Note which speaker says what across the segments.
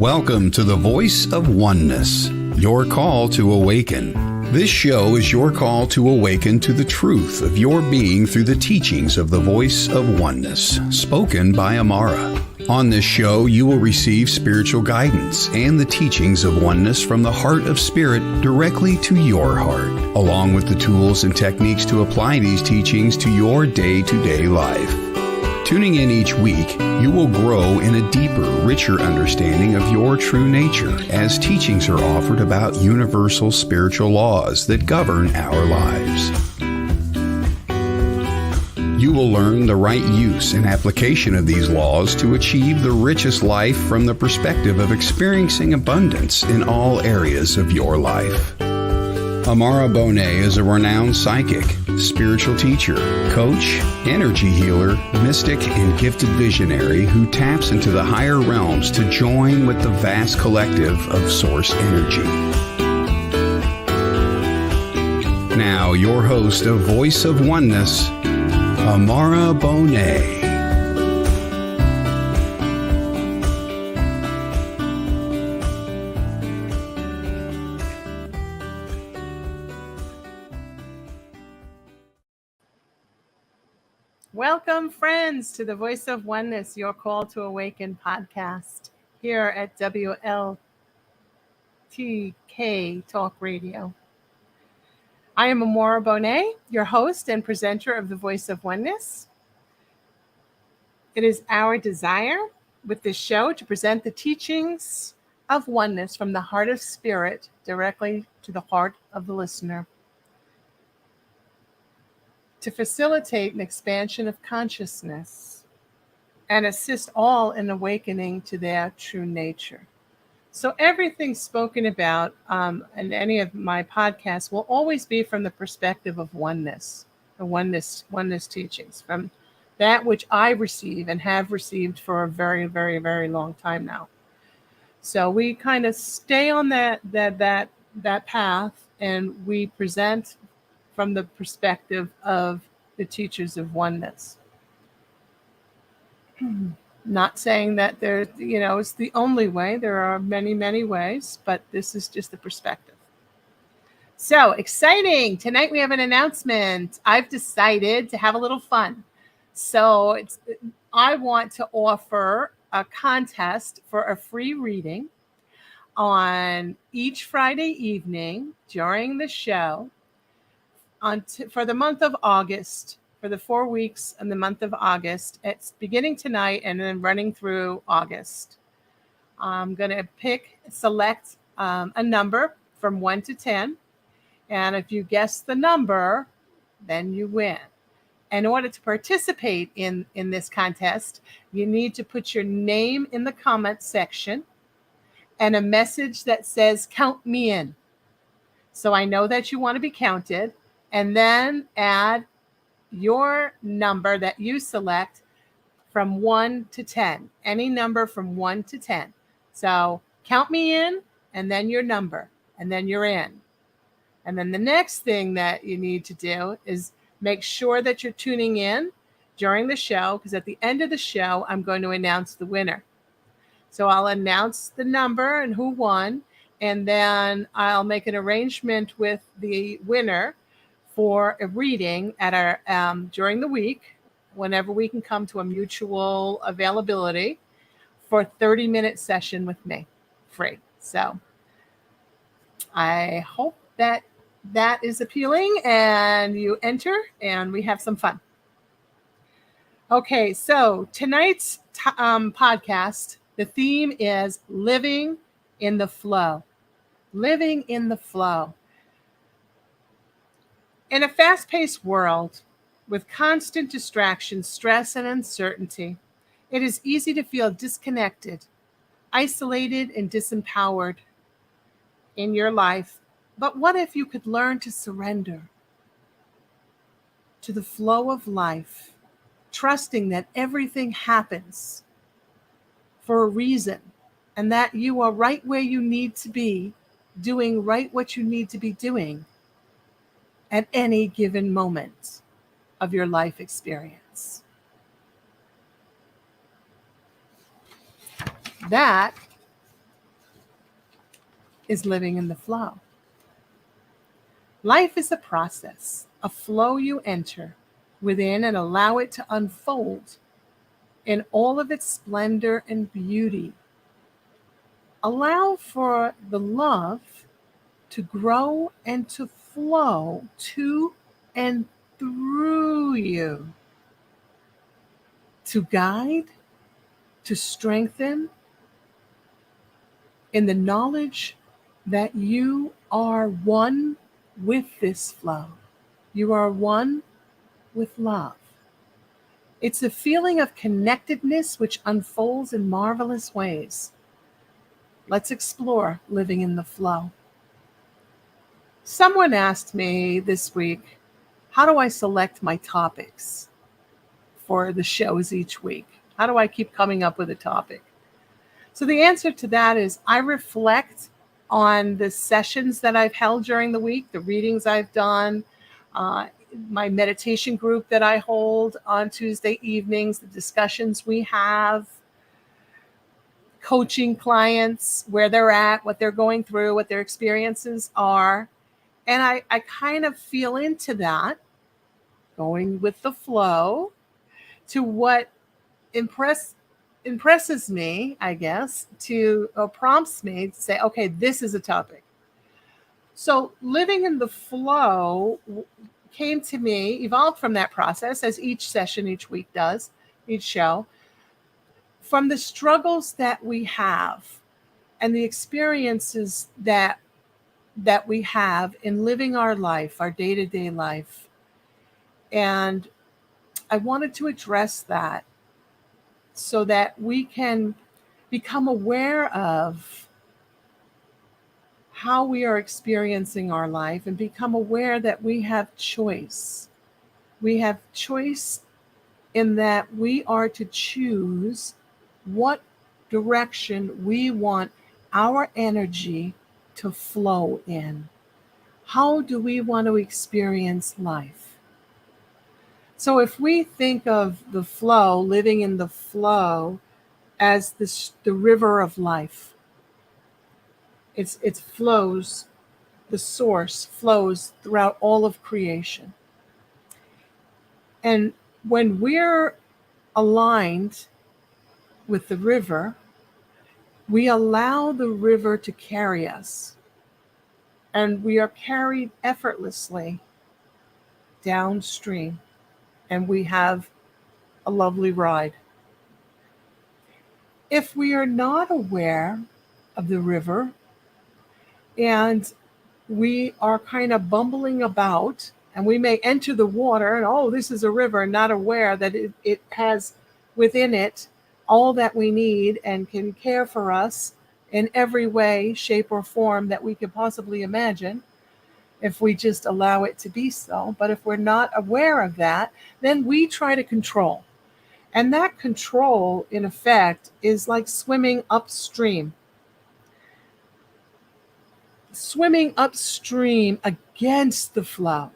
Speaker 1: Welcome to the Voice of Oneness, your call to awaken. This show is your call to awaken to the truth of your being through the teachings of the Voice of Oneness, spoken by Aumara. On this show, you will receive spiritual guidance and the teachings of oneness from the heart of spirit directly to your heart, along with the tools and techniques to apply these teachings to your day-to-day life. Tuning in each week, you will grow in a deeper, richer understanding of your true nature as teachings are offered about universal spiritual laws that govern our lives. You will learn the right use and application of these laws to achieve the richest life from the perspective of experiencing abundance in all areas of your life. Aumara is a renowned psychic, spiritual teacher, coach, energy healer, mystic, and gifted visionary who taps into the higher realms to join with the vast collective of source energy. Now, your host of Voice of Oneness, Aumara.
Speaker 2: Welcome, friends, to the Voice of Oneness, your call to awaken podcast here at WLTK Talk Radio. I am Aumara, your host and presenter of the Voice of Oneness. It is our desire with this show to present the teachings of oneness from the heart of spirit directly to the heart of the listener, to facilitate an expansion of consciousness and assist all in awakening to their true nature. So everything spoken about in any of my podcasts will always be from the perspective of oneness, the oneness teachings, from that which I receive and have received for a very, very, very long time now. So we kind of stay on that path, and we present from the perspective of the teachers of oneness. Not saying that it's the only way. There are many, many ways, but this is just the perspective. So exciting. Tonight we have an announcement. I've decided to have a little fun. So I want to offer a contest for a free reading on each Friday evening during the show for the month of August, for the 4 weeks in the month of August. It's beginning tonight and then running through August. I'm going to select a number from 1 to 10. And if you guess the number, then you win. In order to participate in this contest, you need to put your name in the comment section and a message that says, "Count me in." So I know that you want to be counted. And then add your number that you select from 1 to 10, any number from 1 to 10. So count me in, and then your number, and then you're in. And then the next thing that you need to do is make sure that you're tuning in during the show, because at the end of the show, I'm going to announce the winner. So I'll announce the number and who won, and then I'll make an arrangement with the winner for a reading at our during the week, whenever we can come to a mutual availability, for a 30-minute session with me, free. So I hope that is appealing and you enter and we have some fun. Okay, so tonight's podcast, the theme is living in the flow. Living in the flow. In a fast-paced world with constant distractions, stress, and uncertainty, it is easy to feel disconnected, isolated, and disempowered in your life. But what if you could learn to surrender to the flow of life, trusting that everything happens for a reason and that you are right where you need to be, doing right what you need to be doing at any given moment of your life experience. That is living in the flow. Life is a process, a flow you enter within and allow it to unfold in all of its splendor and beauty. Allow for the love to grow and to flow to and through you, to guide, to strengthen in the knowledge that you are one with this flow. You are one with love. It's a feeling of connectedness which unfolds in marvelous ways. Let's explore living in the flow. Someone asked me this week, how do I select my topics for the shows each week? How do I keep coming up with a topic? So the answer to that is I reflect on the sessions that I've held during the week, the readings I've done, my meditation group that I hold on Tuesday evenings, the discussions we have, coaching clients, where they're at, what they're going through, what their experiences are. And I kind of feel into that, going with the flow to what impresses me, I guess, to prompts me to say, okay, this is a topic. So living in the flow came to me, evolved from that process, as each session each week does, each show, from the struggles that we have and the experiences that we have in living our life, our day-to-day life. And I wanted to address that so that we can become aware of how we are experiencing our life and become aware that we have choice. We have choice in that we are to choose what direction we want our energy to flow in. How do we want to experience life? So if we think of the flow, living in the flow, as the river of life, it flows, the source flows throughout all of creation. And when we're aligned with the river, we allow the river to carry us. And we are carried effortlessly downstream. And we have a lovely ride. If we are not aware of the river and we are kind of bumbling about, and we may enter the water and, oh, this is a river, not aware that it has within it all that we need and can care for us in every way, shape, or form that we could possibly imagine, if we just allow it to be so. But if we're not aware of that, then we try to control. And that control, in effect, is like swimming upstream. Swimming upstream against the flow.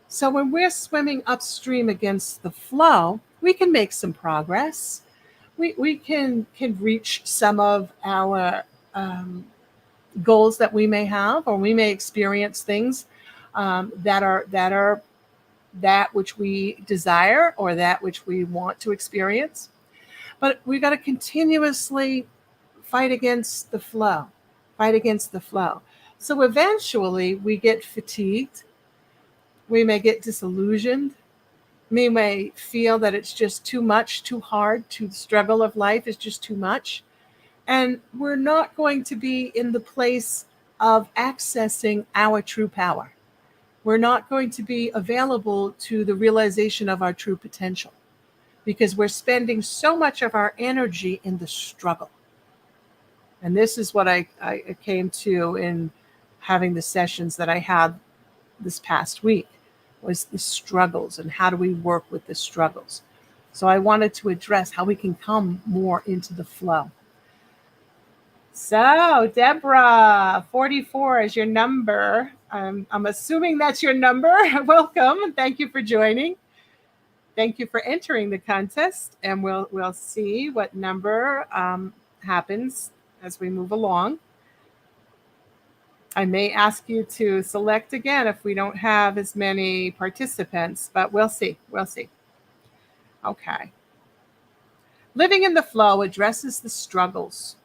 Speaker 2: So when we're swimming upstream against the flow, we can make some progress. We can reach some of our goals that we may have, or we may experience things that are that which we desire or that which we want to experience. But we've got to continuously fight against the flow, So eventually we get fatigued. We may get disillusioned. We may feel that it's just too much, too hard, the struggle of life is just too much. And we're not going to be in the place of accessing our true power. We're not going to be available to the realization of our true potential because we're spending so much of our energy in the struggle. And this is what I came to in having the sessions that I had this past week, was the struggles and how do we work with the struggles. So I wanted to address how we can come more into the flow. So Deborah, 44 is your number. I'm assuming that's your number. Welcome. Thank you for joining. Thank you for entering the contest, and we'll see what number happens as we move along. I may ask you to select again if we don't have as many participants, but we'll see. We'll see. Okay. Living in the flow addresses the struggles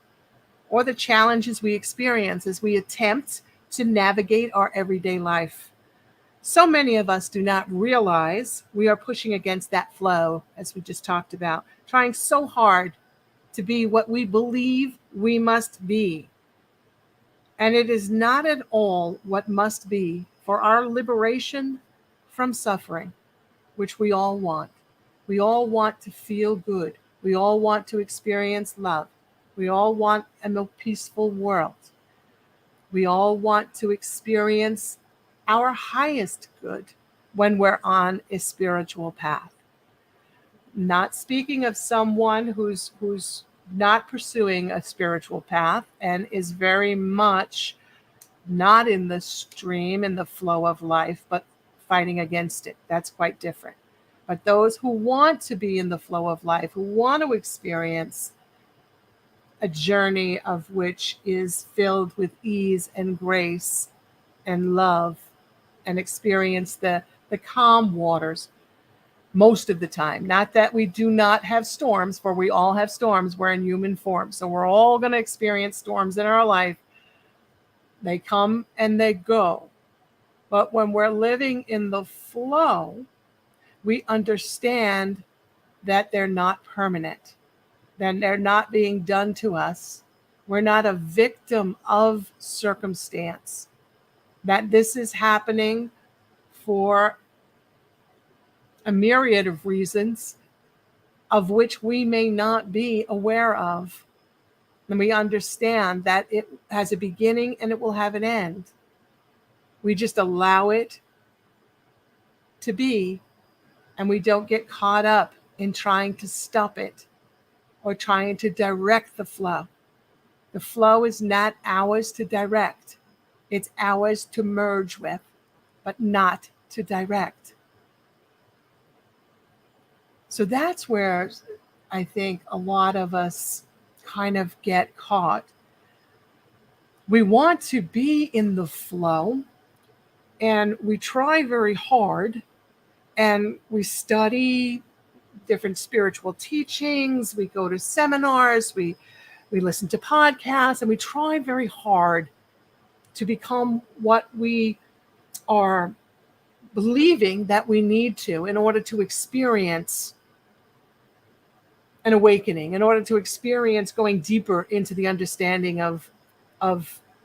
Speaker 2: or the challenges we experience as we attempt to navigate our everyday life. So many of us do not realize we are pushing against that flow, as we just talked about, trying so hard to be what we believe we must be. And it is not at all what must be for our liberation from suffering, which we all want. We all want to feel good. We all want to experience love. We all want a more peaceful world. We all want to experience our highest good when we're on a spiritual path. Not speaking of someone who's not pursuing a spiritual path and is very much not in the stream, in the flow of life, but fighting against it. That's quite different. But those who want to be in the flow of life, who want to experience a journey of which is filled with ease and grace and love, and experience the calm waters most of the time. Not that we do not have storms, for we all have storms. We're in human form. So we're all going to experience storms in our life. They come and they go. But when we're living in the flow, we understand that they're not permanent, that they're not being done to us. We're not a victim of circumstance, that this is happening for a myriad of reasons of which we may not be aware of. And we understand that it has a beginning and it will have an end. We just allow it to be, and we don't get caught up in trying to stop it or trying to direct the flow. The flow is not ours to direct. It's ours to merge with, but not to direct. So that's where I think a lot of us kind of get caught. We want to be in the flow, and we try very hard, and we study different spiritual teachings, we go to seminars, we listen to podcasts, and we try very hard to become what we are believing that we need to in order to experience an awakening, in order to experience going deeper into the understanding of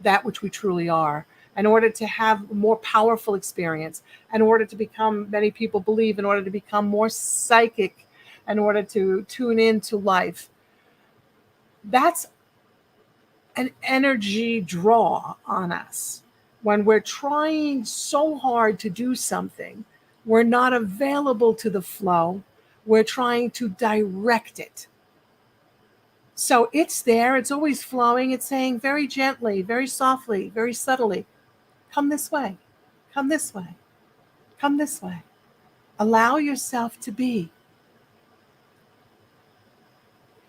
Speaker 2: that which we truly are, in order to have a more powerful experience, in order to become, many people believe, in order to become more psychic, in order to tune into life. That's an energy draw on us. When we're trying so hard to do something, we're not available to the flow. We're trying to direct it. So it's there, it's always flowing. It's saying very gently, very softly, very subtly, come this way, come this way, come this way. Allow yourself to be.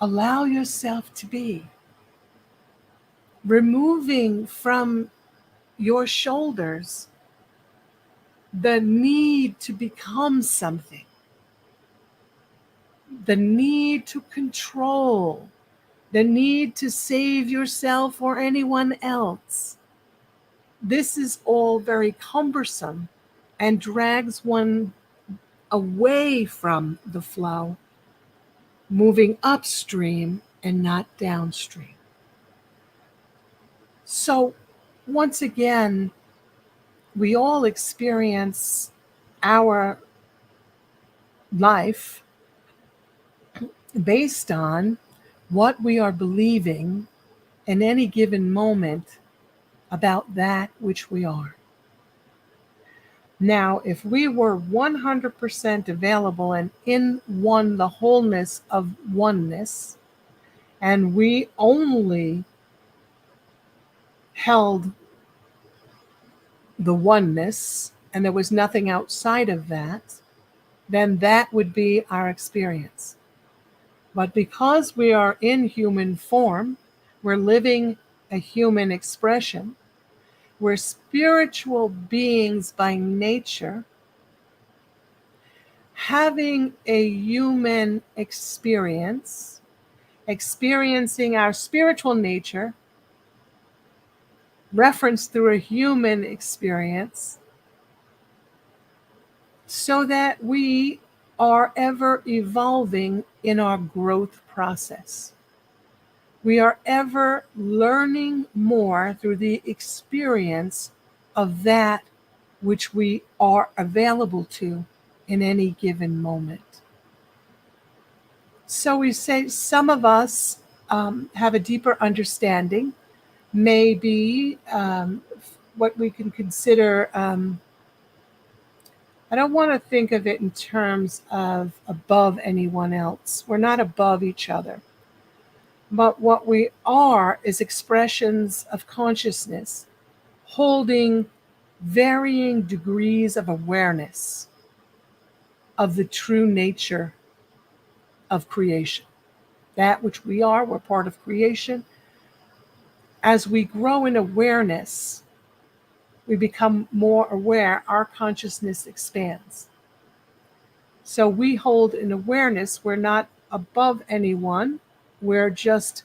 Speaker 2: Allow yourself to be. Removing from your shoulders the need to become something, the need to control, the need to save yourself or anyone else. This is all very cumbersome and drags one away from the flow, moving upstream and not downstream. So once again, we all experience our life based on what we are believing in any given moment about that which we are. Now, if we were 100% available and in the wholeness of oneness, and we only held the oneness and there was nothing outside of that, then that would be our experience. But because we are in human form, we're living a human expression, We're spiritual beings by nature, having a human experience, experiencing our spiritual nature, referenced through a human experience, so that we are ever evolving in our growth process. We are ever learning more through the experience of that which we are available to in any given moment. So we say some of us have a deeper understanding, maybe what we can consider, I don't want to think of it in terms of above anyone else. We're not above each other. But what we are is expressions of consciousness holding varying degrees of awareness of the true nature of creation. That which we are, we're part of creation. As we grow in awareness, we become more aware, our consciousness expands. So we hold an awareness, we're not above anyone, we're just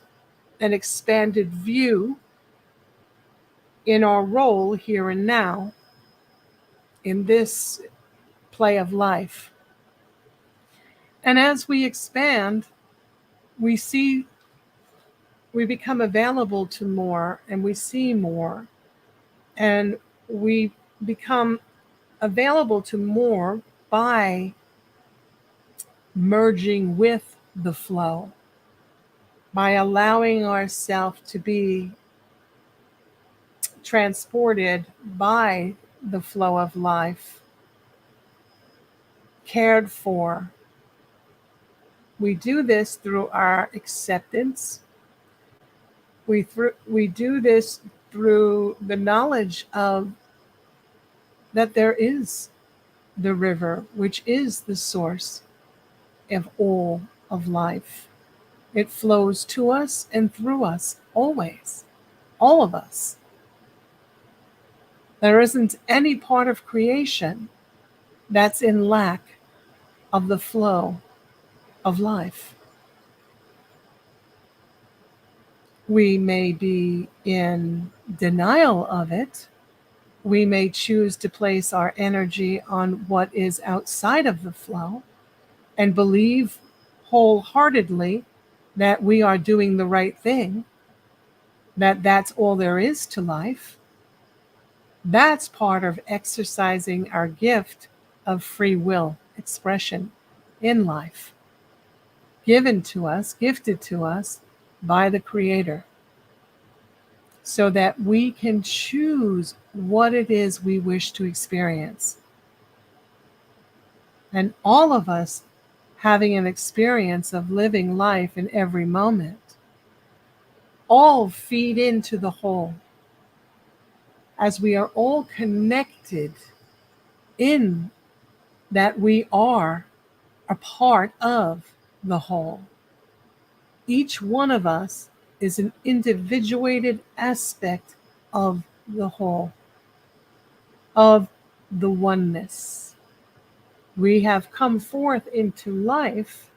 Speaker 2: an expanded view in our role here and now in this play of life. And as we expand, we see, we become available to more, and we see more, and we become available to more by merging with the flow, by allowing ourselves to be transported by the flow of life, cared for. We do this through our acceptance. We do this through the knowledge of that there is the river, which is the source of all of life. It flows to us and through us always, all of us. There isn't any part of creation that's in lack of the flow of life. We may be in denial of it. We may choose to place our energy on what is outside of the flow and believe wholeheartedly that we are doing the right thing, that that's all there is to life. That's part of exercising our gift of free will expression in life, given to us, gifted to us by the Creator, so that we can choose what it is we wish to experience. And all of us having an experience of living life in every moment, all feed into the whole, as we are all connected in that we are a part of the whole. Each one of us is an individuated aspect of the whole, of the oneness. We have come forth into life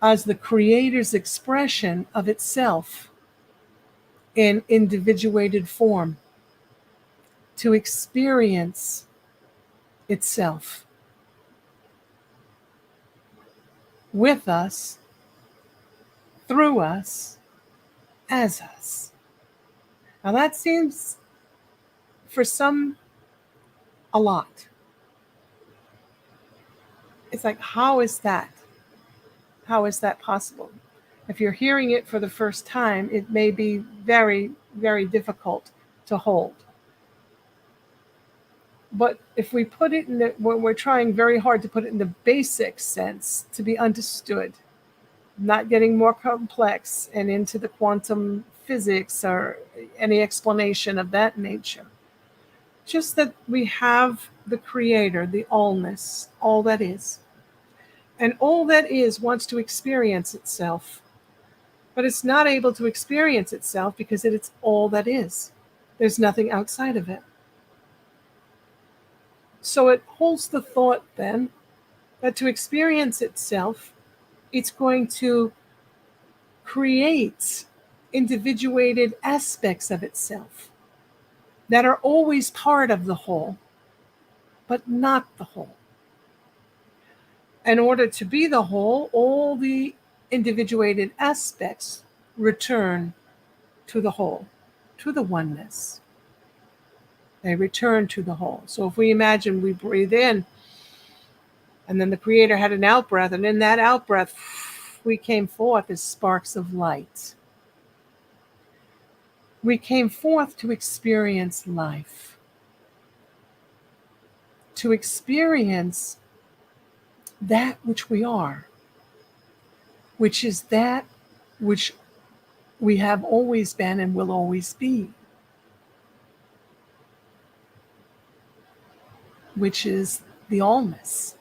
Speaker 2: as the Creator's expression of itself in individuated form, to experience itself with us, through us, as us. Now that seems, for some, a lot. It's like, how is that? How is that possible? If you're hearing it for the first time, it may be very, very difficult to hold. But if we put it in the, when we're trying very hard to put it in the basic sense to be understood, not getting more complex and into the quantum physics or any explanation of that nature, just that we have the Creator, the allness, all that is. And all that is wants to experience itself. But it's not able to experience itself because it's all that is. There's nothing outside of it. So it holds the thought then that to experience itself, it's going to create individuated aspects of itself that are always part of the whole, but not the whole. In order to be the whole, all the individuated aspects return to the whole, to the oneness. They return to the whole. So if we imagine we breathe in, and then the Creator had an out-breath, and in that out-breath, we came forth as sparks of light. We came forth to experience life, to experience that which we are, which is that which we have always been and will always be, which is the allness.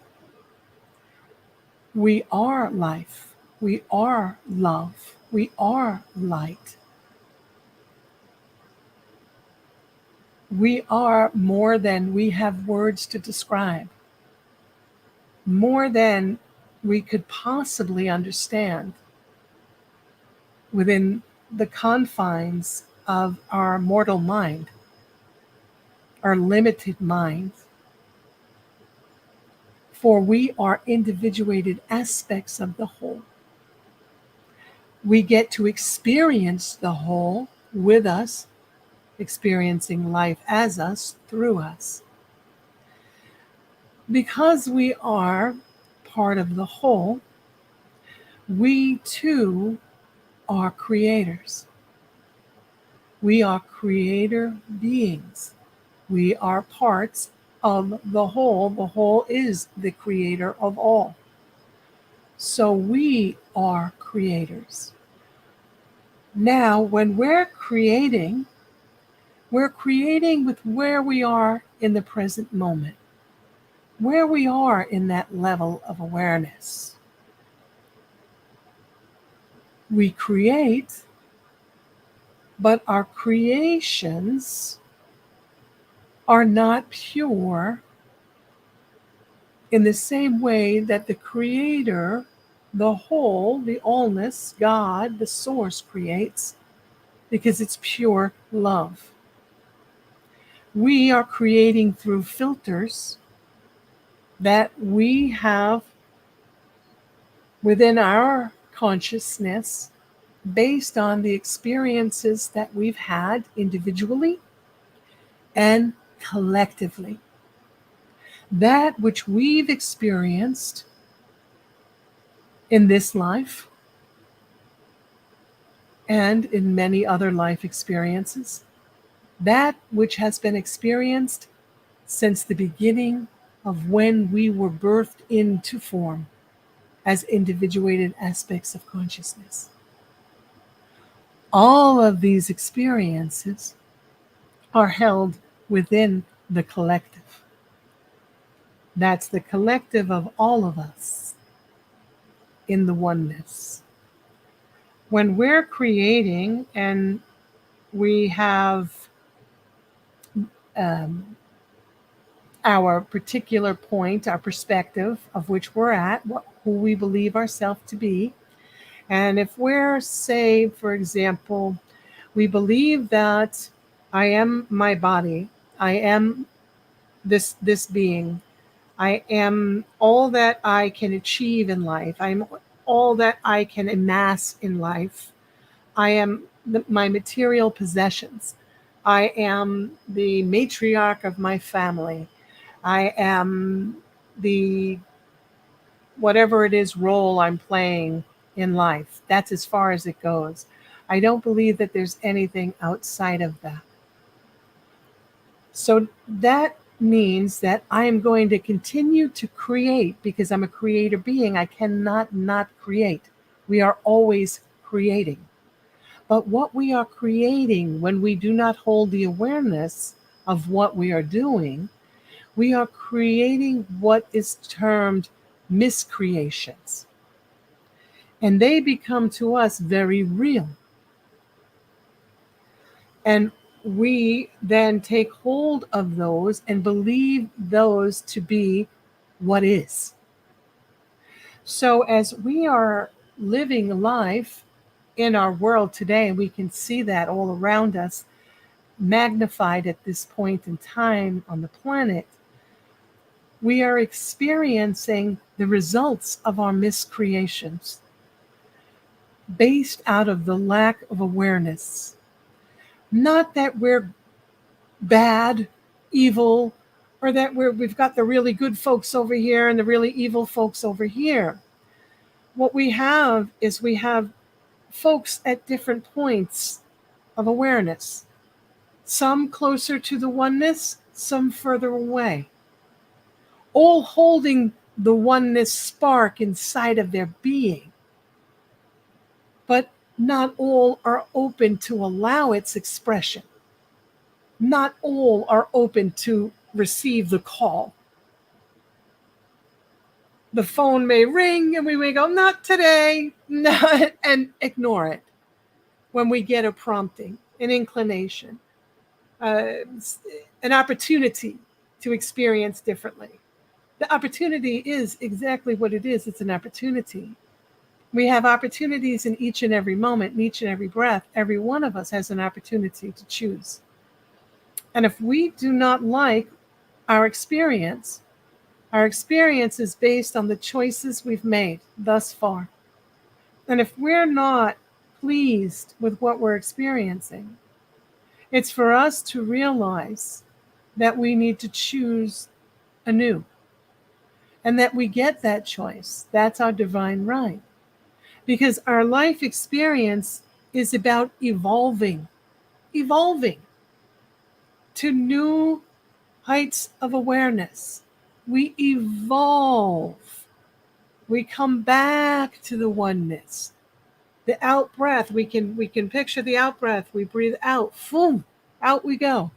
Speaker 2: We are life. We are love. We are light. We are more than we have words to describe, more than we could possibly understand within the confines of our mortal mind, our limited mind. For we are individuated aspects of the whole. We get to experience the whole with us, experiencing life as us, through us. Because we are part of the whole, we too are creators. We are creator beings. We are parts of the whole. The whole is the creator of all. So we are creators. Now, when we're creating with where we are in the present moment, where we are in that level of awareness. We create, but our creations are not pure in the same way that the Creator, the whole, the allness, God, the source creates, because it's pure love. We are creating through filters that we have within our consciousness based on the experiences that we've had individually and collectively. That which we've experienced in this life and in many other life experiences, that which has been experienced since the beginning of when we were birthed into form as individuated aspects of consciousness. All of these experiences are held within the collective. That's the collective of all of us in the oneness. When we're creating and we have our particular point, our perspective of which we're at, who we believe ourselves to be, and if we're, say, for example, we believe that I am my body, I am this being, I am all that I can achieve in life, I'm all that I can amass in life, I am my material possessions, I am the matriarch of my family, I am the whatever it is role I'm playing in life. That's as far as it goes. I don't believe that there's anything outside of that. So that means that I am going to continue to create because I'm a creator being. I cannot not create. We are always creating. But what we are creating when we do not hold the awareness of what we are doing, we are creating what is termed miscreations. And they become to us very real. And we then take hold of those and believe those to be what is. So as we are living life in our world today, we can see that all around us, magnified at this point in time on the planet. We are experiencing the results of our miscreations based out of the lack of awareness. Not that we're bad, evil, or that we've got the really good folks over here and the really evil folks over here. What we have is we have folks at different points of awareness. Some closer to the oneness, some further away. All holding the oneness spark inside of their being. But not all are open to allow its expression. Not all are open to receive the call. The phone may ring and we may go, not today, not, and ignore it when we get a prompting, an inclination, an opportunity to experience differently. The opportunity is exactly what it is. It's an opportunity. We have opportunities in each and every moment, in each and every breath. Every one of us has an opportunity to choose. And if we do not like our experience is based on the choices we've made thus far. And if we're not pleased with what we're experiencing, it's for us to realize that we need to choose anew. And that we get that choice. That's our divine right. Because our life experience is about evolving to new heights of awareness. We evolve. We come back to the oneness. The out breath, we can picture the out breath. We breathe out, boom, out we go.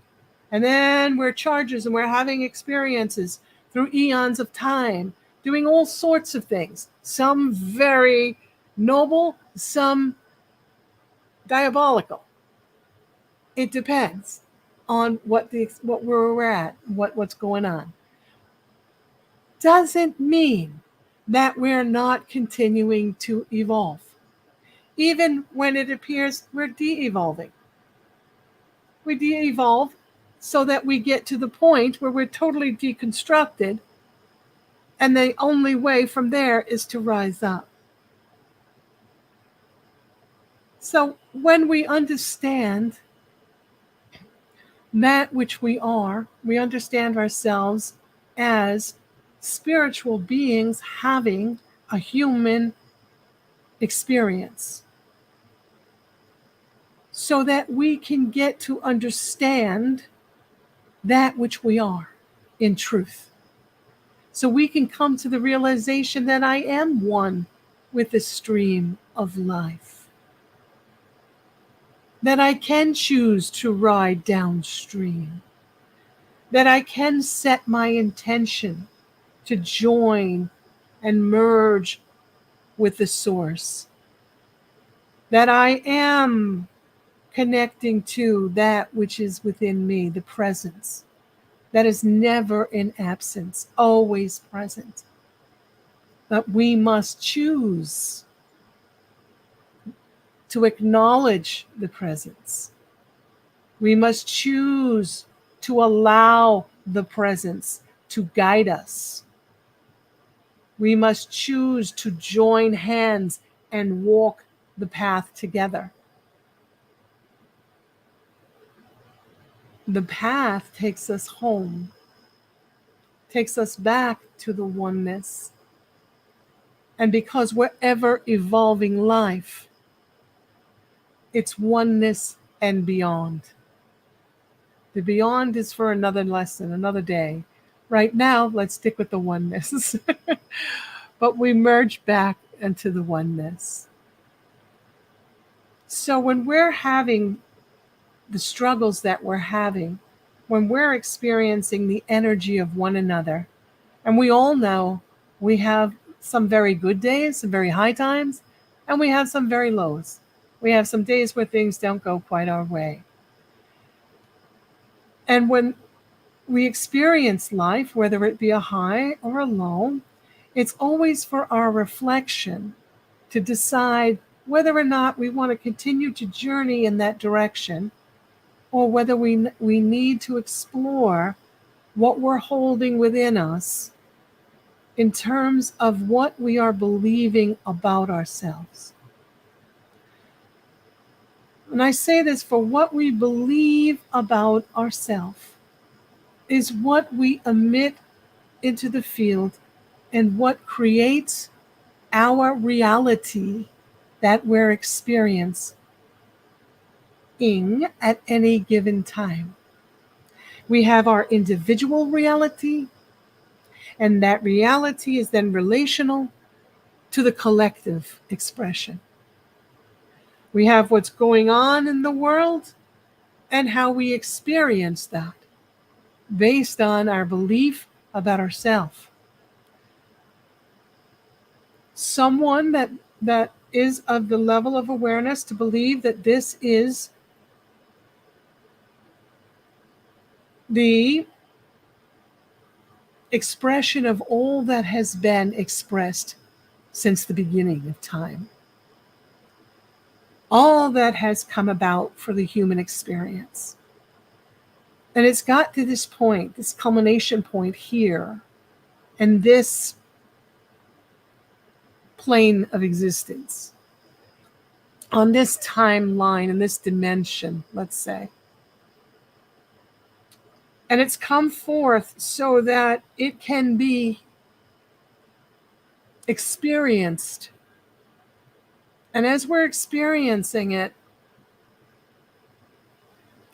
Speaker 2: And then we're chargers and we're having experiences through eons of time, doing all sorts of things. Some very noble, some diabolical. It depends on what we're at, what's going on. Doesn't mean that we're not continuing to evolve. Even when it appears we're de-evolving. We de-evolve so that we get to the point where we're totally deconstructed, and the only way from there is to rise up. So when we understand that which we are, we understand ourselves as spiritual beings having a human experience, so that we can get to understand that which we are in truth. So we can come to the realization that I am one with the stream of life. That I can choose to ride downstream. That I can set my intention to join and merge with the source. That I am connecting to that which is within me, the presence. That is never in absence, always present. But we must choose to acknowledge the presence. We must choose to allow the presence to guide us. We must choose to join hands and walk the path together. The path takes us home, takes us back to the oneness. And because we're ever evolving life, it's oneness and beyond. The beyond is for another lesson, another day. Right now, let's stick with the oneness. But we merge back into the oneness. So when we're having the struggles that we're having, when we're experiencing the energy of one another, and we all know we have some very good days, some very high times, And we have some very lows. We have some days where things don't go quite our way. And when we experience life, whether it be a high or a low, it's always for our reflection to decide whether or not we want to continue to journey in that direction, or whether we need to explore what we're holding within us in terms of what we are believing about ourselves. And I say this, for what we believe about ourselves is what we emit into the field and what creates our reality that we're experiencing at any given time. We have our individual reality, and that reality is then relational to the collective expression. We have what's going on in the world and how we experience that based on our belief about ourselves. Someone that is of the level of awareness to believe that this is the expression of all that has been expressed since the beginning of time. All that has come about for the human experience. And it's got to this point, this culmination point here, and this plane of existence, on this timeline, in this dimension, let's say. And it's come forth so that it can be experienced. And as we're experiencing it,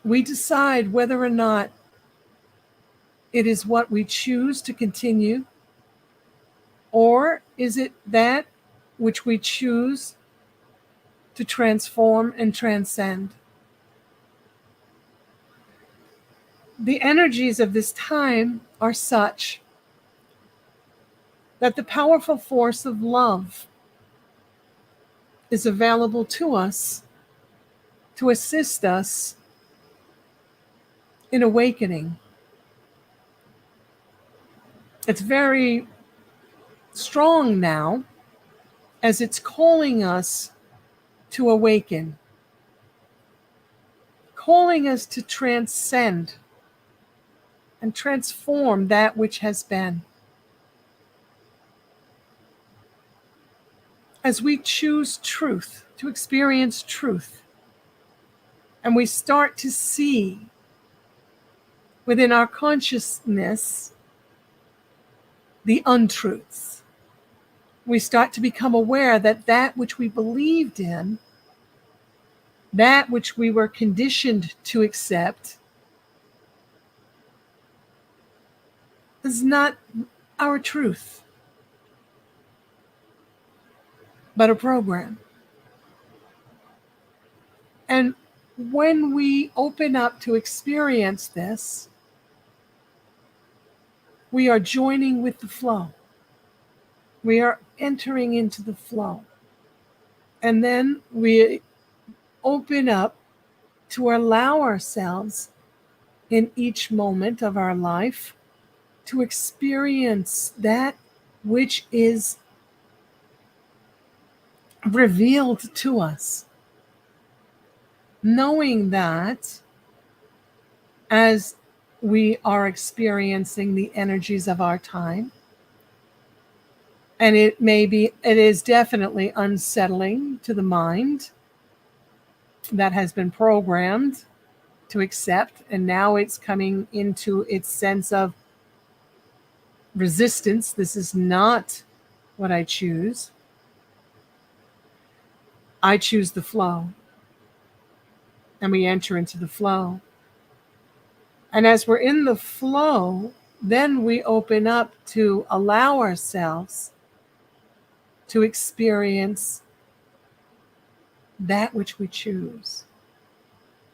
Speaker 2: we decide whether or not it is what we choose to continue, or is it that which we choose to transform and transcend. The energies of this time are such that the powerful force of love is available to us to assist us in awakening. It's very strong now, as it's calling us to awaken, calling us to transcend and transform that which has been. As we choose truth, to experience truth, and we start to see within our consciousness the untruths, we start to become aware that that which we believed in, that which we were conditioned to accept, is not our truth, but a program. And when we open up to experience this, we are joining with the flow. We are entering into the flow. And then we open up to allow ourselves in each moment of our life to experience that which is revealed to us, knowing that as we are experiencing the energies of our time, and it is definitely unsettling to the mind that has been programmed to accept, and now it's coming into its sense of resistance. This is not what I choose. I choose the flow. And we enter into the flow. And as we're in the flow, then we open up to allow ourselves to experience that which we choose.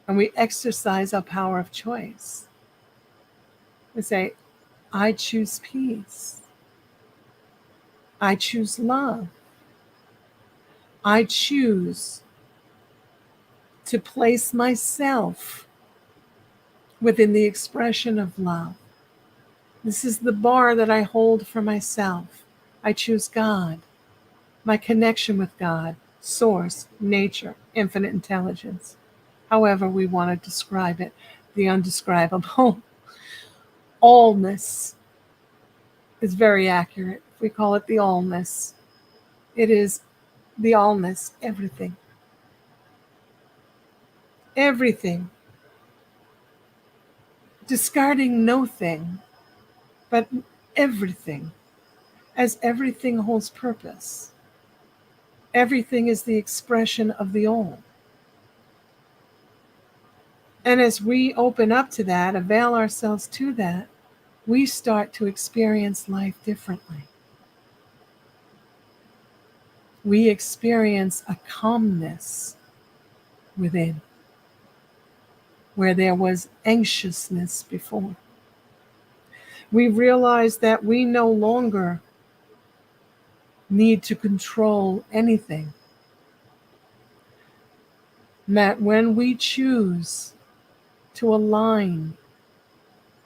Speaker 2: And we exercise our power of choice. We say, I choose peace. I choose love. I choose to place myself within the expression of love. This is the bar that I hold for myself. I choose God, my connection with God, source, nature, infinite intelligence, however we want to describe it, the undescribable. Allness is very accurate. We call it the allness. It is the allness, everything. Everything. Discarding no thing, but everything, as everything holds purpose. Everything is the expression of the all. And as we open up to that, avail ourselves to that, we start to experience life differently. We experience a calmness within, where there was anxiousness before. We realize that we no longer need to control anything. That when we choose to align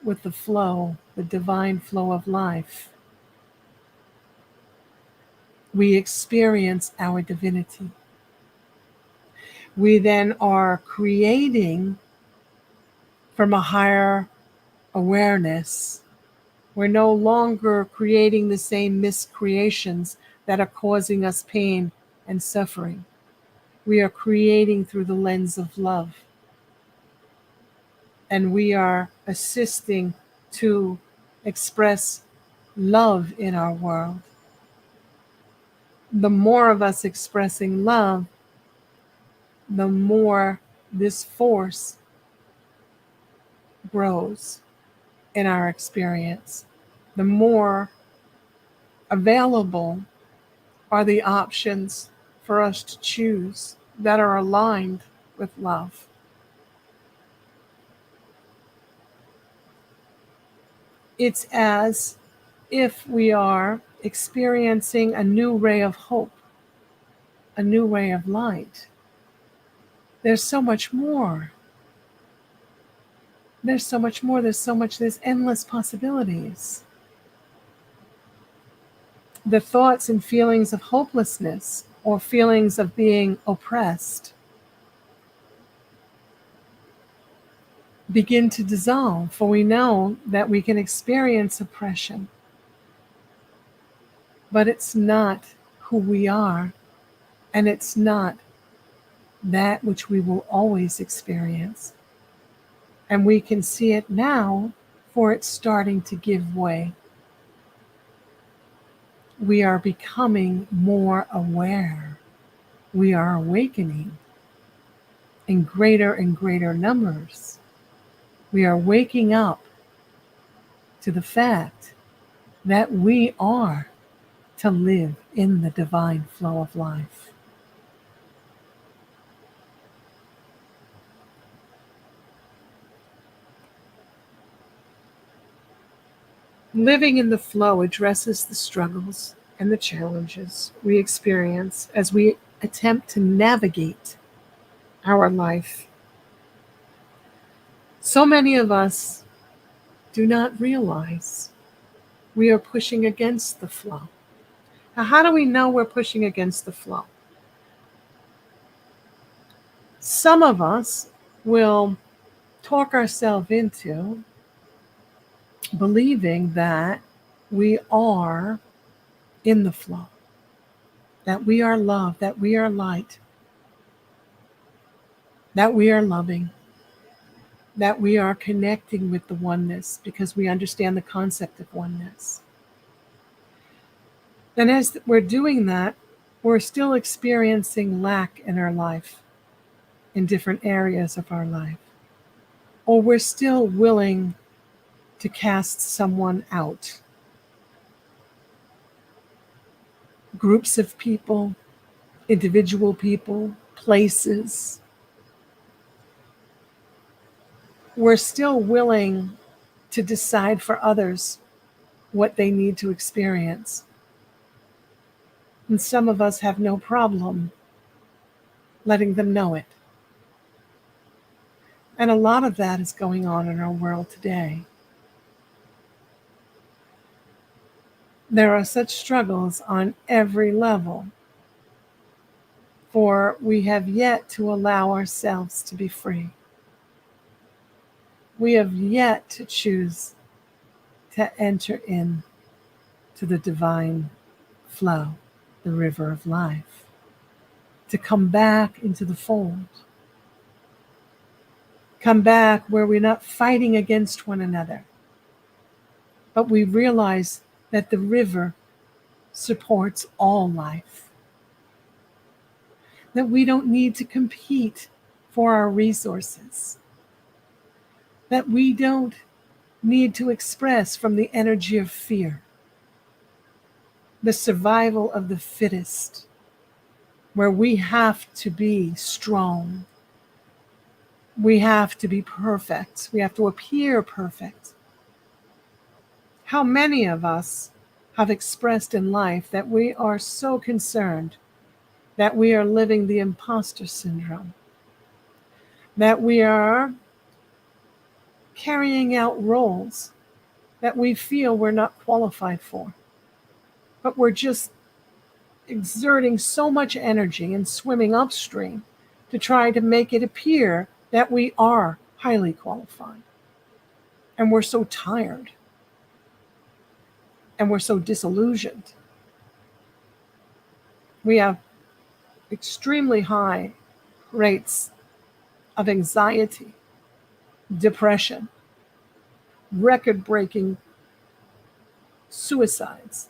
Speaker 2: with the flow, the divine flow of life, we experience our divinity. We then are creating from a higher awareness. We're no longer creating the same miscreations that are causing us pain and suffering. We are creating through the lens of love. And we are assisting to express love in our world. The more of us expressing love, the more this force grows in our experience. The more available are the options for us to choose that are aligned with love. It's as if we are experiencing a new ray of hope, a new ray of light. There's so much more. There's so much more. There's endless possibilities. The thoughts and feelings of hopelessness or feelings of being oppressed begin to dissolve, for we know that we can experience oppression, but it's not who we are, and it's not that which we will always experience. And we can see it now, for it's starting to give way. We are becoming more aware. We are awakening in greater and greater numbers. We are waking up to the fact that we are to live in the divine flow of life. Living in the flow addresses the struggles and the challenges we experience as we attempt to navigate our life. So many of us do not realize we are pushing against the flow. Now, how do we know we're pushing against the flow? Some of us will talk ourselves into believing that we are in the flow, that we are love, that we are light, that we are loving, that we are connecting with the oneness because we understand the concept of oneness. And as we're doing that, we're still experiencing lack in our life, in different areas of our life. Or we're still willing to cast someone out. Groups of people, individual people, places. We're still willing to decide for others what they need to experience. And some of us have no problem letting them know it. And a lot of that is going on in our world today. There are such struggles on every level, for we have yet to allow ourselves to be free. We have yet to choose to enter in to the divine flow, the river of life, to come back into the fold. Come back where we're not fighting against one another, but we realize that the river supports all life. That we don't need to compete for our resources. That we don't need to express from the energy of fear. The survival of the fittest, where we have to be strong. We have to be perfect. We have to appear perfect. How many of us have expressed in life that we are so concerned that we are living the imposter syndrome, that we are carrying out roles that we feel we're not qualified for, but we're just exerting so much energy and swimming upstream to try to make it appear that we are highly qualified. And we're so tired. And we're so disillusioned. We have extremely high rates of anxiety, depression, record-breaking suicides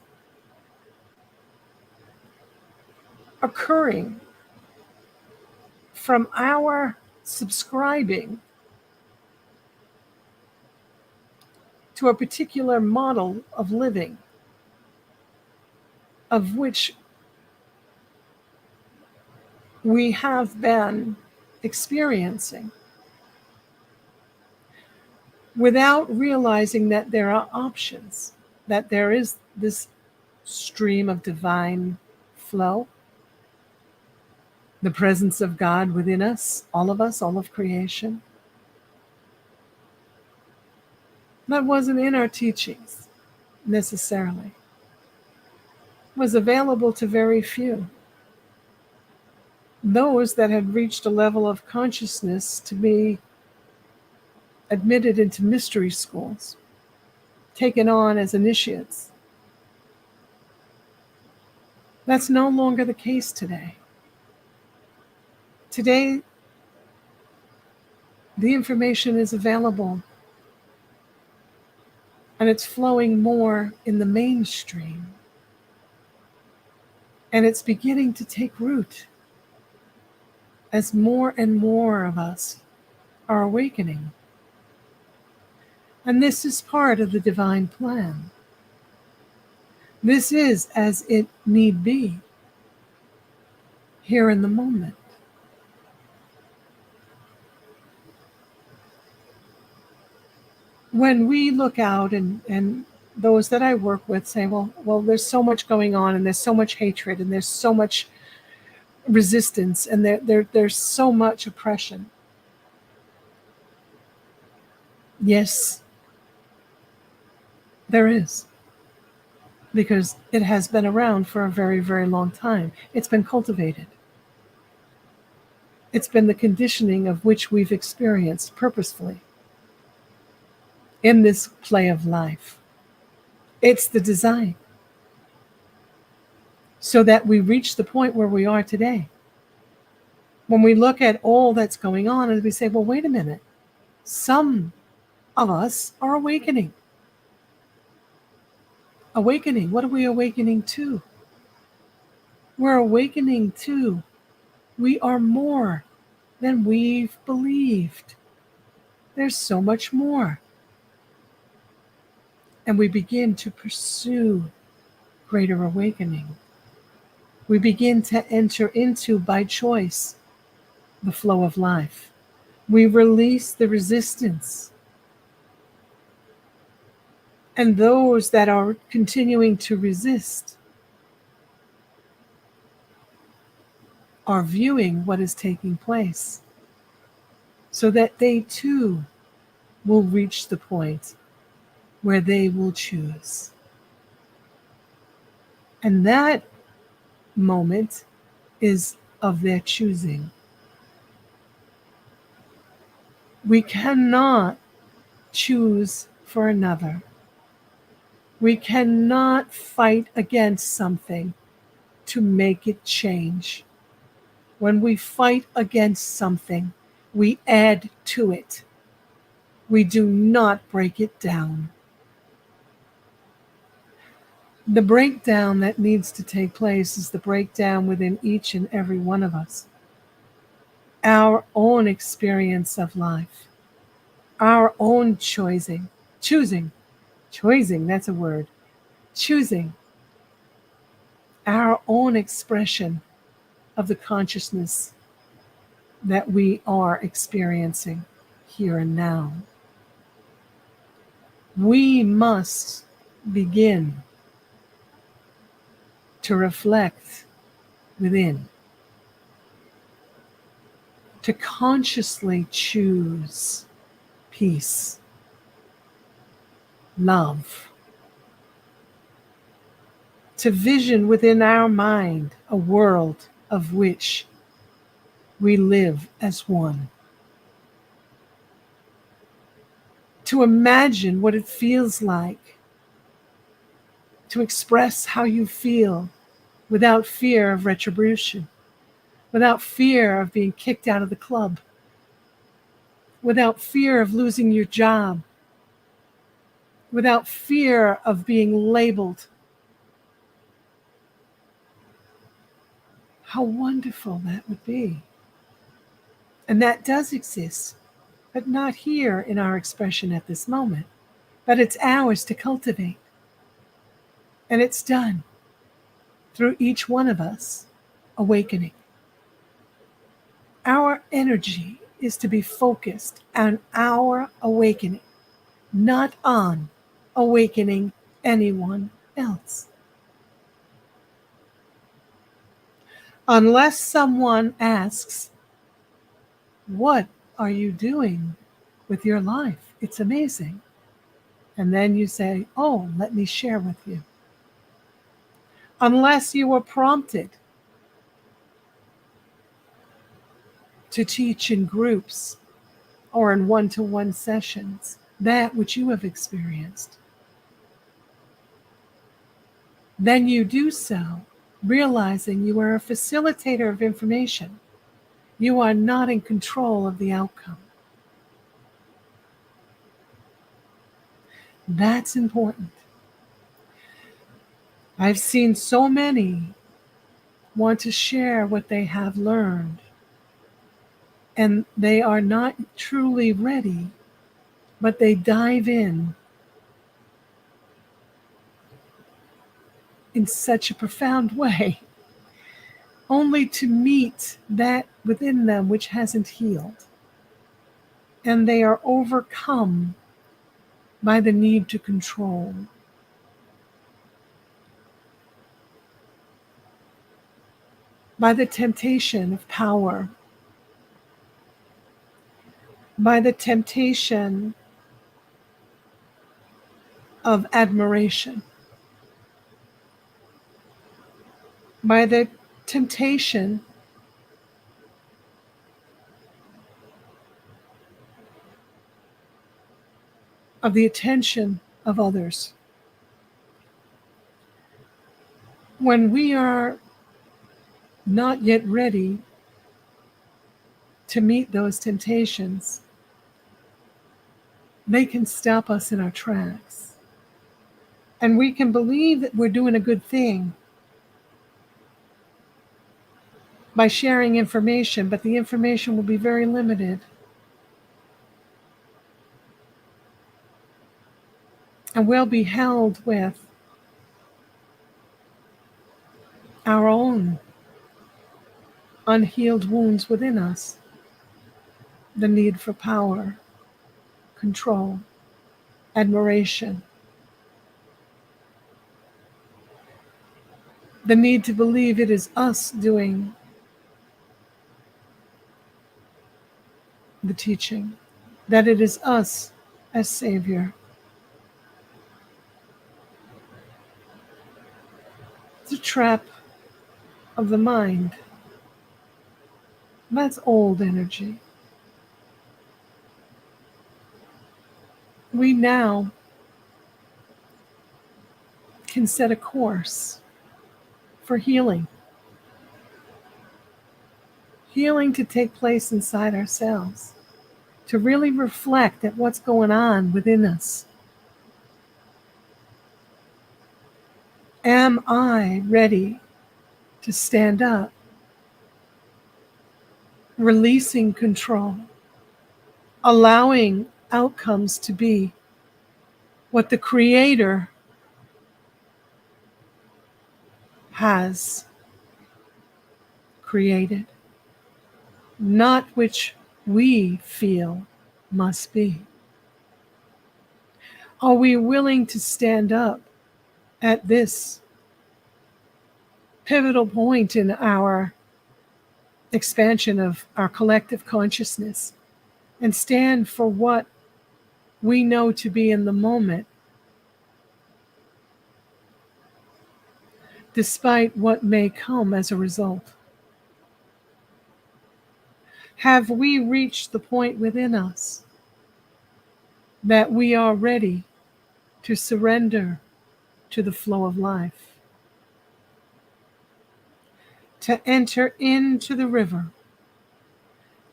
Speaker 2: occurring from our subscribing to a particular model of living, of which we have been experiencing, without realizing that there are options, that there is this stream of divine flow, the presence of God within us, all of creation. That wasn't in our teachings necessarily. It was available to very few. Those that had reached a level of consciousness to be admitted into mystery schools, taken on as initiates. That's no longer the case today. Today, the information is available and it's flowing more in the mainstream. And it's beginning to take root as more and more of us are awakening. And this is part of the divine plan. This is as it need be, here in the moment. When we look out and those that I work with say, well, there's so much going on and there's so much hatred and there's so much resistance and there's so much oppression. Yes, there is. Because it has been around for a very, very long time. It's been cultivated. It's been the conditioning of which we've experienced purposefully in this play of life. It's the design. So that we reach the point where we are today. When we look at all that's going on and we say, well, wait a minute. Some of us are awakening. Awakening. What are we awakening to? We're awakening to we are more than we've believed. There's so much more. And we begin to pursue greater awakening. We begin to enter into, by choice, the flow of life. We release the resistance. And those that are continuing to resist are viewing what is taking place, so that they too will reach the point where they will choose. And that moment is of their choosing. We cannot choose for another. We cannot fight against something to make it change. When we fight against something, we add to it. We do not break it down. The breakdown that needs to take place is the breakdown within each and every one of us. Our own experience of life, our own choosing, that's a word, choosing our own expression of the consciousness that we are experiencing here and now. We must begin to reflect within, to consciously choose peace, love, to vision within our mind a world of which we live as one, to imagine what it feels like to express how you feel without fear of retribution, without fear of being kicked out of the club, without fear of losing your job, without fear of being labeled. How wonderful that would be. And that does exist, but not here in our expression at this moment. But it's ours to cultivate. And it's done through each one of us awakening. Our energy is to be focused on our awakening, not on awakening anyone else. Unless someone asks, what are you doing with your life? It's amazing. And then you say, oh, let me share with you. Unless you were prompted to teach in groups or in one-to-one sessions that which you have experienced, then you do so realizing you are a facilitator of information. You are not in control of the outcome. That's important. I've seen so many want to share what they have learned, and they are not truly ready, but they dive in such a profound way, only to meet that within them which hasn't healed. And they are overcome by the need to control, by the temptation of power, by the temptation of admiration, by the temptation of the attention of others. When we are not yet ready to meet those temptations, they can stop us in our tracks. And we can believe that we're doing a good thing by sharing information, but the information will be very limited. And we'll be held with our own unhealed wounds within us, the need for power, control, admiration, the need to believe it is us doing the teaching that it is us as Savior. It's a trap of the mind. That's old energy. We now can set a course for healing. Healing to take place inside ourselves, to really reflect at what's going on within us. Am I ready to stand up, releasing control, allowing outcomes to be what the Creator has created, not which we feel must be? Are we willing to stand up at this pivotal point in our expansion of our collective consciousness and stand for what we know to be in the moment, despite what may come as a result? Have we reached the point within us that we are ready to surrender to the flow of life, to enter into the river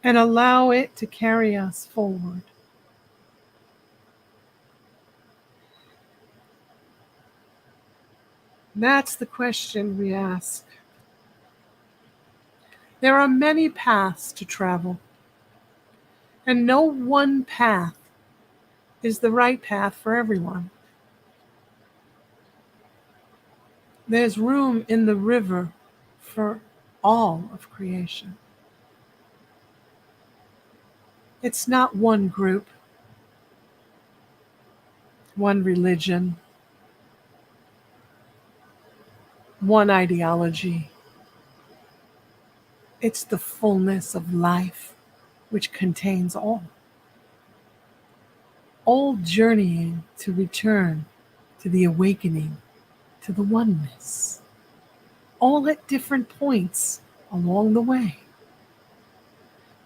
Speaker 2: and allow it to carry us forward? That's the question we ask. There are many paths to travel, and no one path is the right path for everyone. There's room in the river for all of creation. It's not one group, one religion, one ideology. It's the fullness of life, which contains all journeying to return to the awakening, to the oneness, all at different points along the way.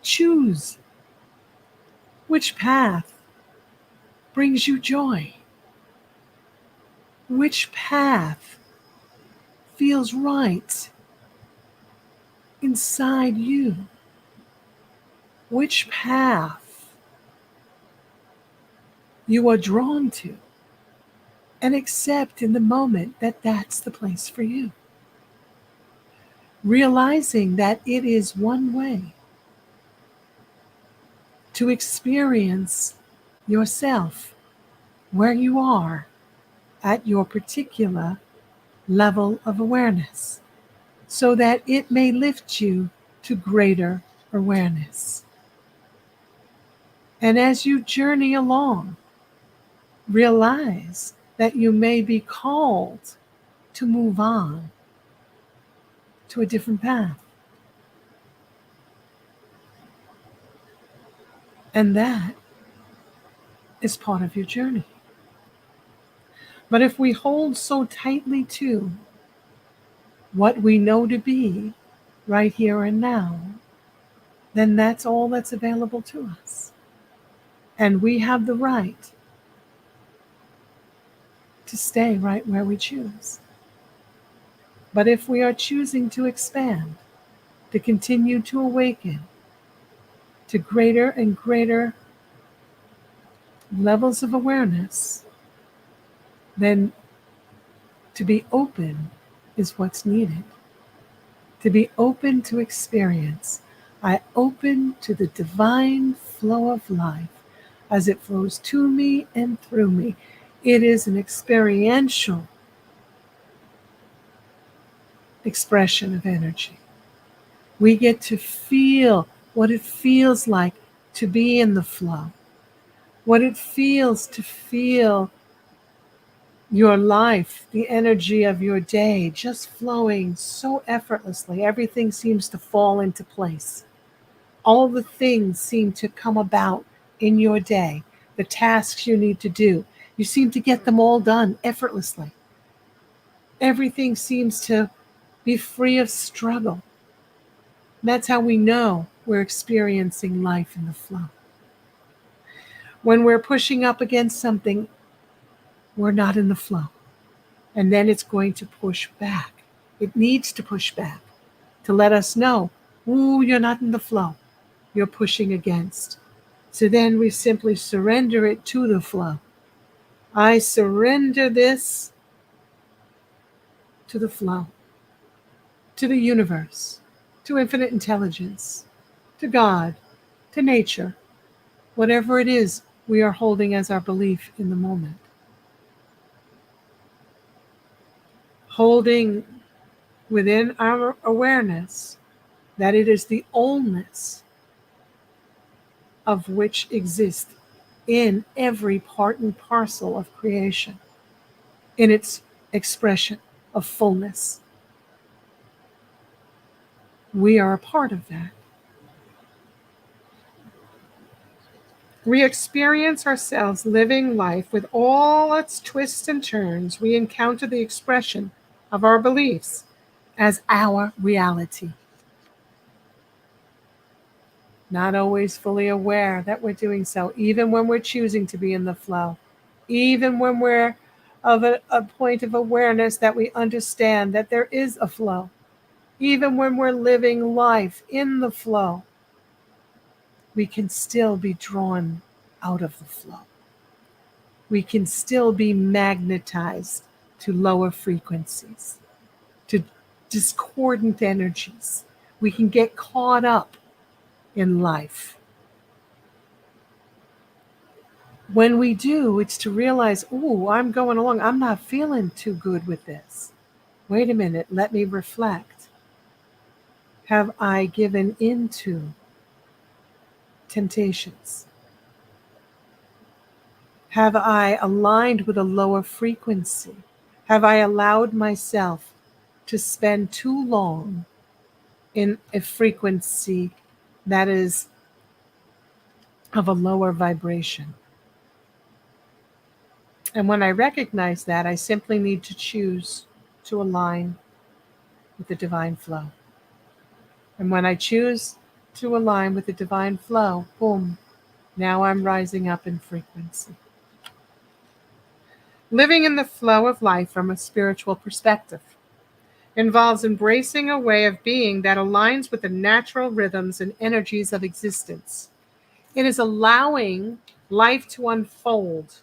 Speaker 2: Choose which path brings you joy, which path feels right inside you, which path you are drawn to, and accept in the moment that that's the place for you. Realizing that it is one way to experience yourself where you are at your particular level of awareness, so that it may lift you to greater awareness. And as you journey along, realize that you may be called to move on to a different path. And that is part of your journey. But if we hold so tightly to what we know to be right here and now, then that's all that's available to us. And we have the right to stay right where we choose. But if we are choosing to expand, to continue to awaken to greater and greater levels of awareness, then to be open is what's needed. To be open to experience. I open to the divine flow of life as it flows to me and through me. It is an experiential expression of energy. We get to feel what it feels like to be in the flow, what it feels to feel your life, the energy of your day just flowing so effortlessly. Everything seems to fall into place. All the things seem to come about in your day, the tasks you need to do. You seem to get them all done effortlessly. Everything seems to be free of struggle. That's how we know we're experiencing life in the flow. When we're pushing up against something, we're not in the flow. And then it's going to push back. It needs to push back to let us know, ooh, you're not in the flow. You're pushing against. So then we simply surrender it to the flow. I surrender this to the flow, to the universe, to infinite intelligence, to God, to nature, whatever it is we are holding as our belief in the moment. Holding within our awareness that it is the allness of which exists in every part and parcel of creation, in its expression of fullness. We are a part of that. We experience ourselves living life with all its twists and turns. We encounter the expression of our beliefs as our reality. Not always fully aware that we're doing so, even when we're choosing to be in the flow, even when we're of a point of awareness that we understand that there is a flow, even when we're living life in the flow, we can still be drawn out of the flow. We can still be magnetized to lower frequencies, to discordant energies. We can get caught up in life. When we do, it's to realize, ooh, I'm going along. I'm not feeling too good with this. Wait a minute, let me reflect. Have I given into temptations? Have I aligned with a lower frequency? Have I allowed myself to spend too long in a frequency that is of a lower vibration? And when I recognize that, I simply need to choose to align with the divine flow. And when I choose to align with the divine flow, boom, now I'm rising up in frequency. Living in the flow of life from a spiritual perspective involves embracing a way of being that aligns with the natural rhythms and energies of existence. It is allowing life to unfold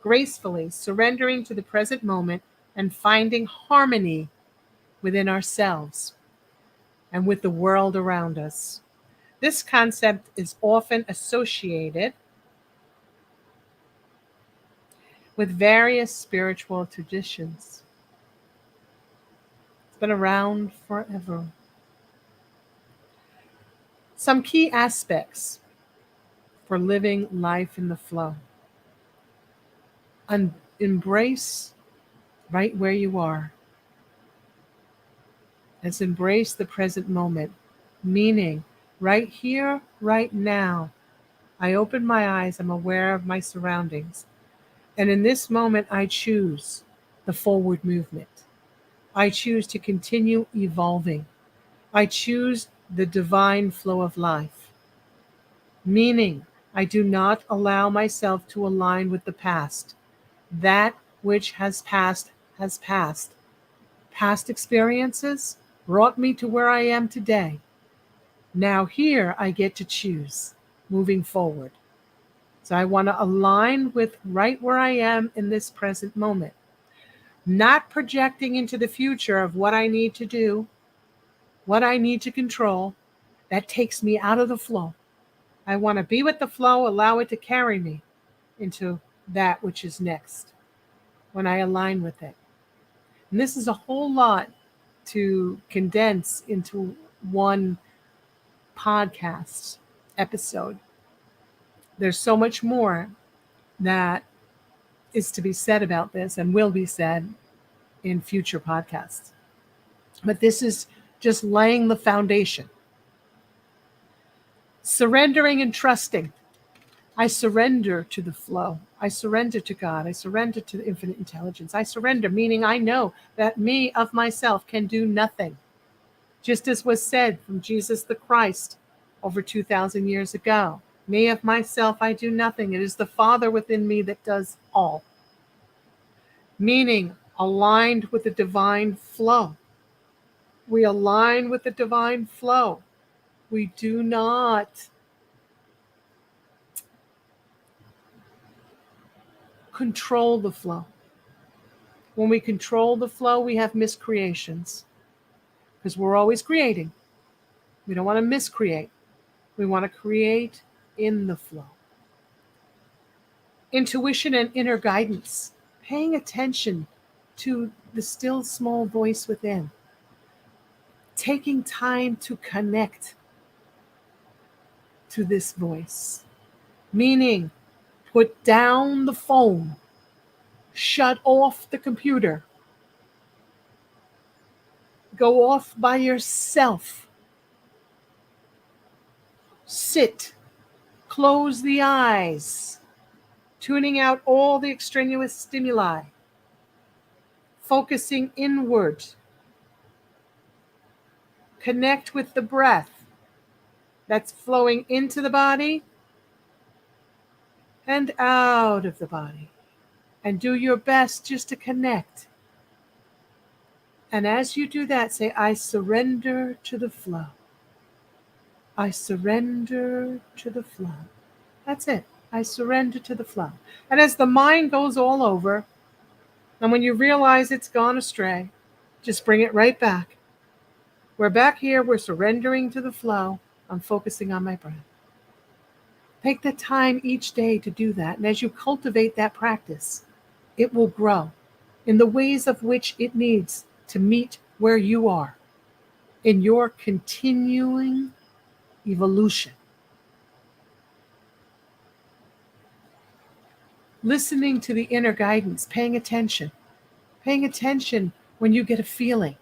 Speaker 2: gracefully, surrendering to the present moment and finding harmony within ourselves and with the world around us. This concept is often associated with various spiritual traditions. It's been around forever. Some key aspects for living life in the flow. Embrace right where you are. Let's embrace the present moment, meaning right here, right now. I open my eyes, I'm aware of my surroundings. And in this moment, I choose the forward movement. I choose to continue evolving. I choose the divine flow of life, meaning I do not allow myself to align with the past. That which has passed has passed. Past experiences brought me to where I am today. Now here I get to choose moving forward. So I want to align with right where I am in this present moment, not projecting into the future of what I need to do, what I need to control. That takes me out of the flow. I want to be with the flow, allow it to carry me into that which is next when I align with it. And this is a whole lot to condense into one podcast episode. There's so much more that is to be said about this and will be said in future podcasts. But this is just laying the foundation. Surrendering and trusting. I surrender to the flow. I surrender to God. I surrender to the infinite intelligence. I surrender, meaning I know that me of myself can do nothing. Just as was said from Jesus the Christ over 2,000 years ago. Me of myself, I do nothing. It is the Father within me that does all. Meaning aligned with the divine flow. We align with the divine flow. We do not control the flow. When we control the flow, we have miscreations because we're always creating. We don't want to miscreate. We want to create in the flow. Intuition and inner guidance, paying attention to the still small voice within, taking time to connect to this voice, meaning put down the phone, shut off the computer, go off by yourself, sit, close the eyes, tuning out all the extraneous stimuli, focusing inward, connect with the breath that's flowing into the body and out of the body. And do your best just to connect. And as you do that, say, I surrender to the flow. I surrender to the flow. That's it. I surrender to the flow. And as the mind goes all over, and when you realize it's gone astray, just bring it right back. We're back here. We're surrendering to the flow. I'm focusing on my breath. Take the time each day to do that. And as you cultivate that practice, it will grow in the ways of which it needs to meet where you are in your continuing evolution. Listening to the inner guidance, paying attention when you get a feeling.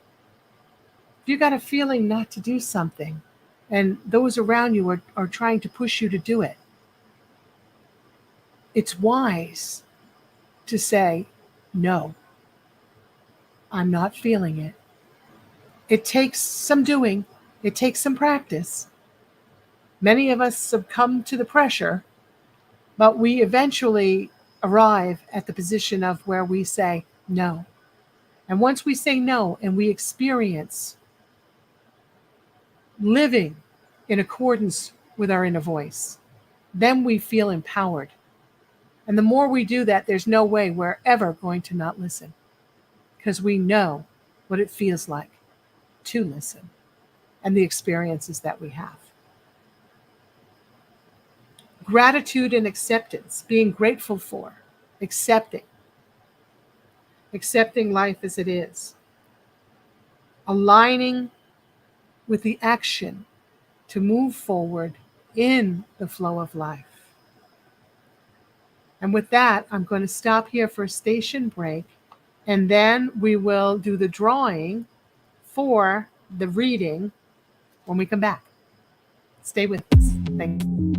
Speaker 2: If you got a feeling not to do something and those around you are trying to push you to do it, it's wise to say, no, I'm not feeling it. It takes some doing. It takes some practice. Many of us succumb to the pressure, but we eventually arrive at the position of where we say no. And once we say no and we experience living in accordance with our inner voice, then we feel empowered. And the more we do that, there's no way we're ever going to not listen, because we know what it feels like to listen and the experiences that we have. Gratitude and acceptance, being grateful for, accepting life as it is, aligning with the action to move forward in the flow of life. And with that, I'm going to stop here for a station break, and then we will do the drawing for the reading when we come back. Stay with us. Thank you.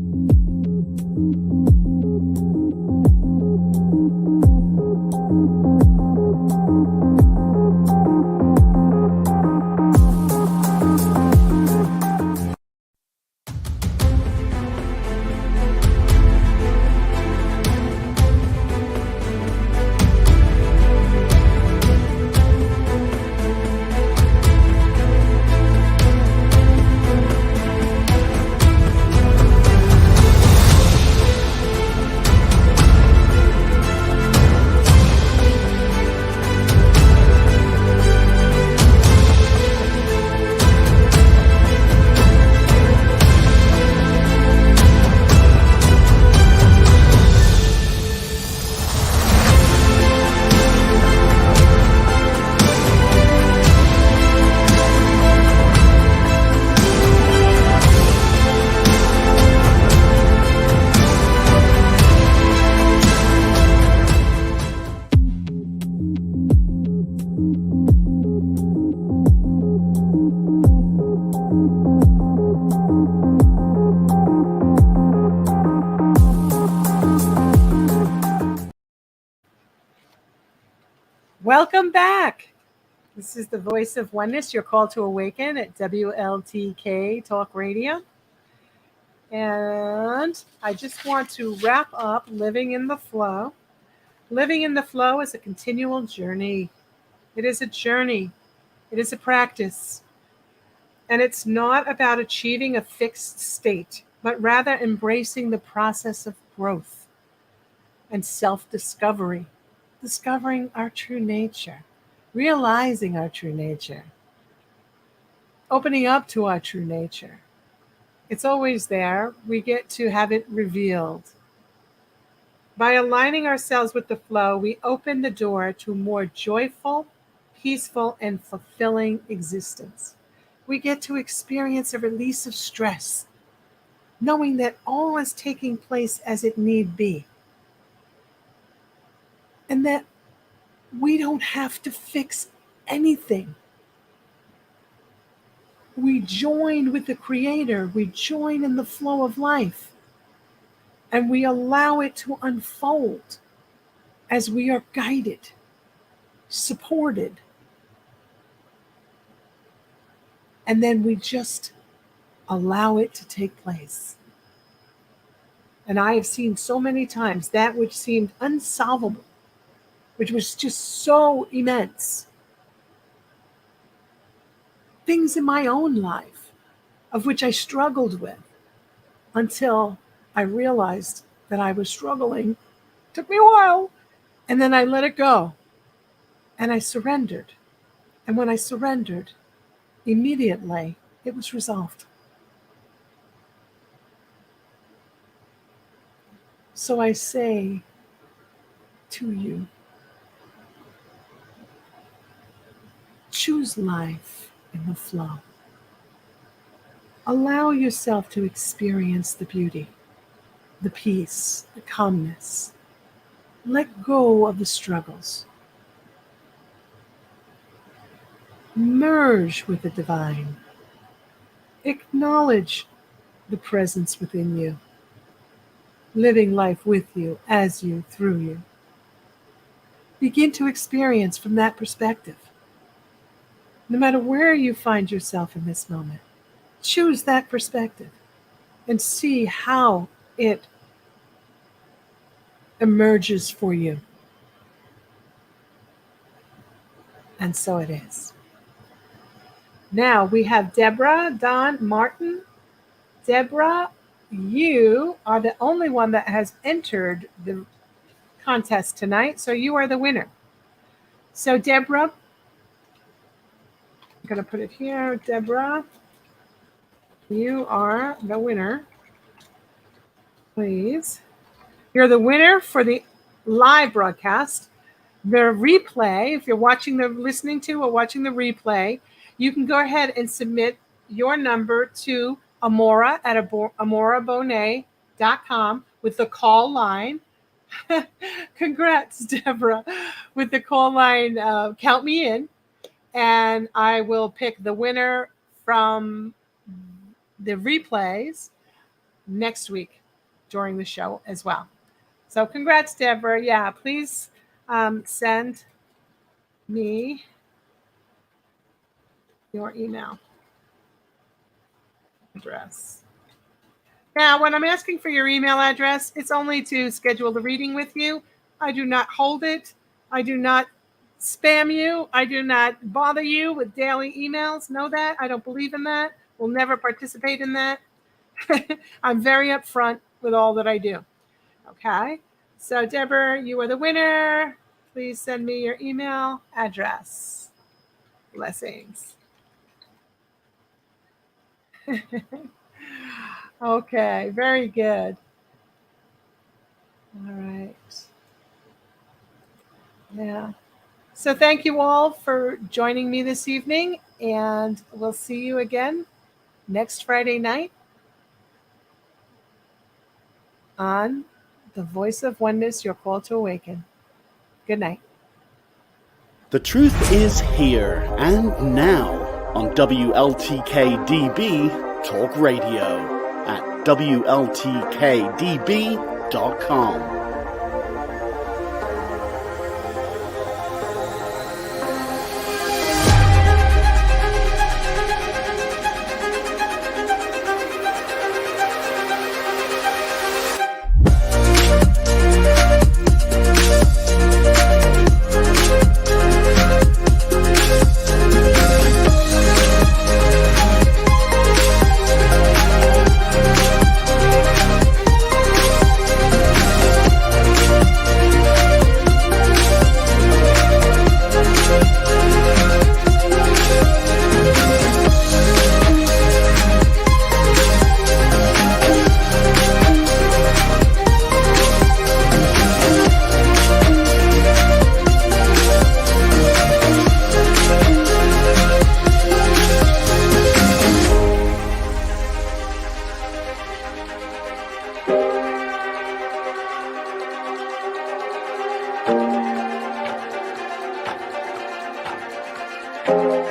Speaker 2: Welcome back. This is the Voice of Oneness, your call to awaken at WLTK Talk Radio. And I just want to wrap up living in the flow. Living in the flow is a continual journey. It is a journey. It is a practice. And it's not about achieving a fixed state, but rather embracing the process of growth and self-discovery, discovering our true nature, realizing our true nature, opening up to our true nature. It's always there. We get to have it revealed. By aligning ourselves with the flow, we open the door to a more joyful, peaceful, and fulfilling existence. We get to experience a release of stress, knowing that all is taking place as it need be, and that we don't have to fix anything. We join with the Creator. We join in the flow of life. And we allow it to unfold as we are guided, supported. And then we just allow it to take place. And I have seen so many times that which seemed unsolvable, which was just so immense, things in my own life of which I struggled with until I realized that I was struggling. It took me a while. And then I let it go. And I surrendered. And when I surrendered, immediately it was resolved. So I say to you, choose life in the flow. Allow yourself to experience the beauty, the peace, the calmness. Let go of the struggles. Merge with the divine. Acknowledge the presence within you, living life with you, as you, through you. Begin to experience from that perspective. No matter where you find yourself in this moment, choose that perspective and see how it emerges for you. And so it is. Now we have Deborah, Don, Martin. Deborah, you are the only one that has entered the contest tonight, so you are the winner. So Deborah, I'm going to put it here. Deborah, you are the winner. Please. You're the winner for the live broadcast. The replay, if you're listening to or watching the replay, you can go ahead and submit your number to Aumara at aumarabonet.com with the call line. Congrats, Deborah, with the call line. Count me in, and I will pick the winner from the replays next week during the show as well. So congrats, Deborah. Yeah, please send me your email address. Now, when I'm asking for your email address, it's only to schedule the reading with you. I do not hold it. I do not spam you. I do not bother you with daily emails. Know that. I don't believe in that. Will never participate in that. I'm very upfront with all that I do. Okay. So, Deborah, you are the winner. Please send me your email address. Blessings. Okay, very good. All right. Yeah. So thank you all for joining me this evening, and we'll see you again next Friday night on The Voice of Oneness, your call to awaken. Good night.
Speaker 3: The truth is here and now on WLTK-DB Talk Radio at WLTKDB.com.
Speaker 2: you.